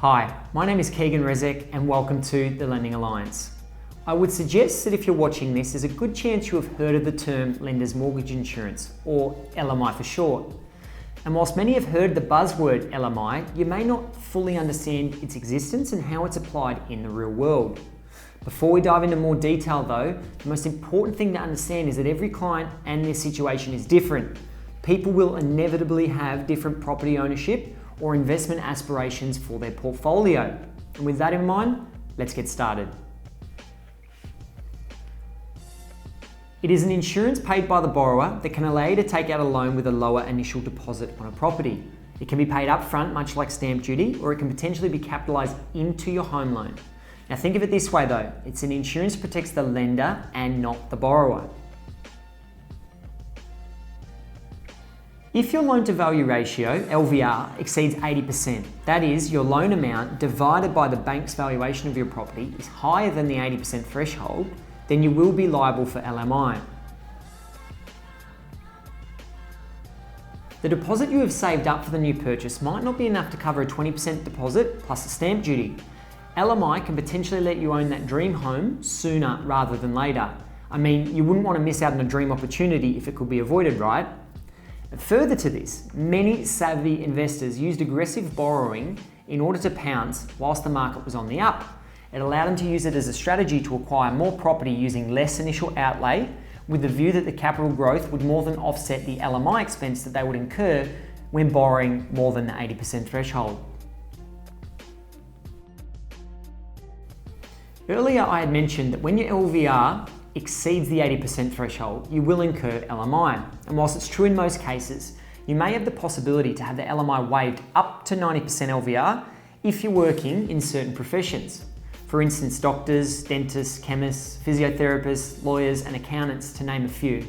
Hi, my name is Keegan Rezek and welcome to the Lending Alliance. I would suggest that if you're watching this, there's a good chance you have heard of the term lender's mortgage insurance, or LMI for short. And whilst many have heard the buzzword LMI, you may not fully understand its existence and how it's applied in the real world. Before we dive into more detail though, the most important thing to understand is that every client and their situation is different. People will inevitably have different property ownership or investment aspirations for their portfolio. And with that in mind, let's get started. It is an insurance paid by the borrower that can allow you to take out a loan with a lower initial deposit on a property. It can be paid up front, much like stamp duty, or it can potentially be capitalised into your home loan. Now think of it this way though, it's an insurance that protects the lender and not the borrower. If your loan to value ratio, LVR, exceeds 80%, that is, your loan amount divided by the bank's valuation of your property is higher than the 80% threshold, then you will be liable for LMI. The deposit you have saved up for the new purchase might not be enough to cover a 20% deposit plus the stamp duty. LMI can potentially let you own that dream home sooner rather than later. I mean, you wouldn't want to miss out on a dream opportunity if it could be avoided, right? Further to this, many savvy investors used aggressive borrowing in order to pounce whilst the market was on the up. It allowed them to use it as a strategy to acquire more property using less initial outlay, with the view that the capital growth would more than offset the LMI expense that they would incur when borrowing more than the 80% threshold. Earlier I had mentioned that when your LVR exceeds the 80% threshold, you will incur LMI. And whilst it's true in most cases, you may have the possibility to have the LMI waived up to 90% LVR if you're working in certain professions. For instance, doctors, dentists, chemists, physiotherapists, lawyers, and accountants, to name a few.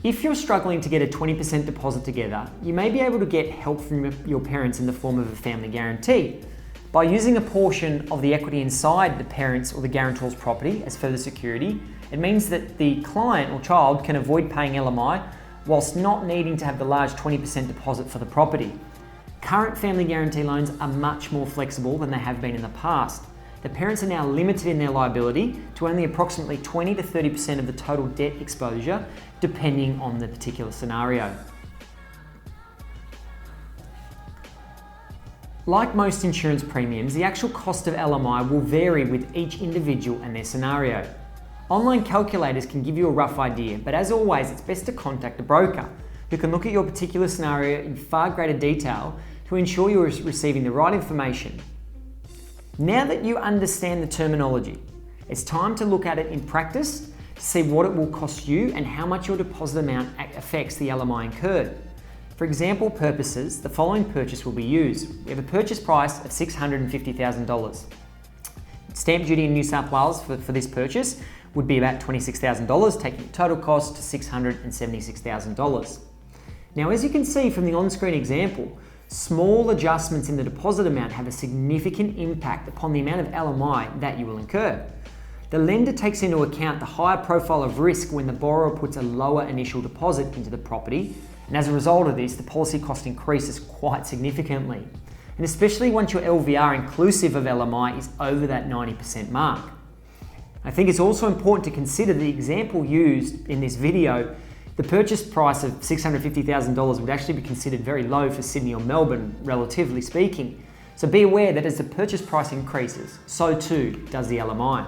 If you're struggling to get a 20% deposit together, you may be able to get help from your parents in the form of a family guarantee. By using a portion of the equity inside the parents' or the guarantor's property as further security, it means that the client or child can avoid paying LMI whilst not needing to have the large 20% deposit for the property. Current family guarantee loans are much more flexible than they have been in the past. The parents are now limited in their liability to only approximately 20 to 30% of the total debt exposure, depending on the particular scenario. Like most insurance premiums, the actual cost of LMI will vary with each individual and their scenario. Online calculators can give you a rough idea, but as always, it's best to contact a broker who can look at your particular scenario in far greater detail to ensure you're receiving the right information. Now that you understand the terminology, it's time to look at it in practice to see what it will cost you and how much your deposit amount affects the LMI incurred. For example purposes, the following purchase will be used. We have a purchase price of $650,000. Stamp duty in New South Wales for this purchase would be about $26,000, taking the total cost to $676,000. Now, as you can see from the on-screen example, small adjustments in the deposit amount have a significant impact upon the amount of LMI that you will incur. The lender takes into account the higher profile of risk when the borrower puts a lower initial deposit into the property, and as a result of this, the policy cost increases quite significantly. And especially once your LVR inclusive of LMI is over that 90% mark. I think it's also important to consider the example used in this video. The purchase price of $650,000 would actually be considered very low for Sydney or Melbourne, relatively speaking. So be aware that as the purchase price increases, so too does the LMI.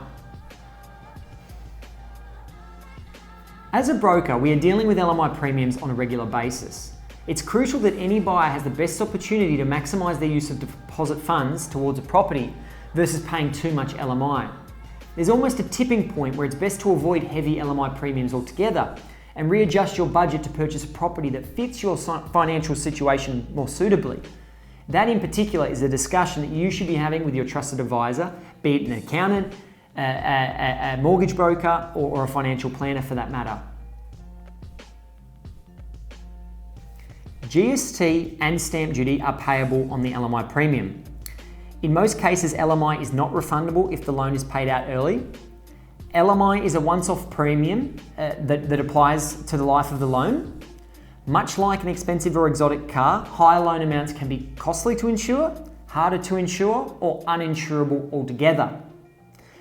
As a broker, we are dealing with LMI premiums on a regular basis. It's crucial that any buyer has the best opportunity to maximise their use of deposit funds towards a property versus paying too much LMI. There's almost a tipping point where it's best to avoid heavy LMI premiums altogether and readjust your budget to purchase a property that fits your financial situation more suitably. That in particular is a discussion that you should be having with your trusted advisor, be it an accountant, a mortgage broker, or a financial planner for that matter. GST and stamp duty are payable on the LMI premium. In most cases, LMI is not refundable if the loan is paid out early. LMI is a once-off premium that applies to the life of the loan. Much like an expensive or exotic car, higher loan amounts can be costly to insure, harder to insure, or uninsurable altogether.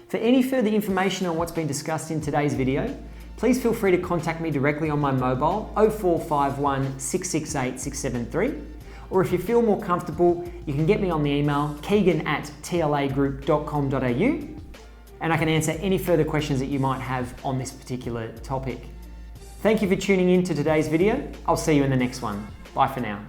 For any further information on what's been discussed in today's video, please feel free to contact me directly on my mobile 0451 668 673, or if you feel more comfortable, you can get me on the email keegan@tlagroup.com.au, and I can answer any further questions that you might have on this particular topic. Thank you for tuning in to today's video. I'll see you in the next one. Bye for now.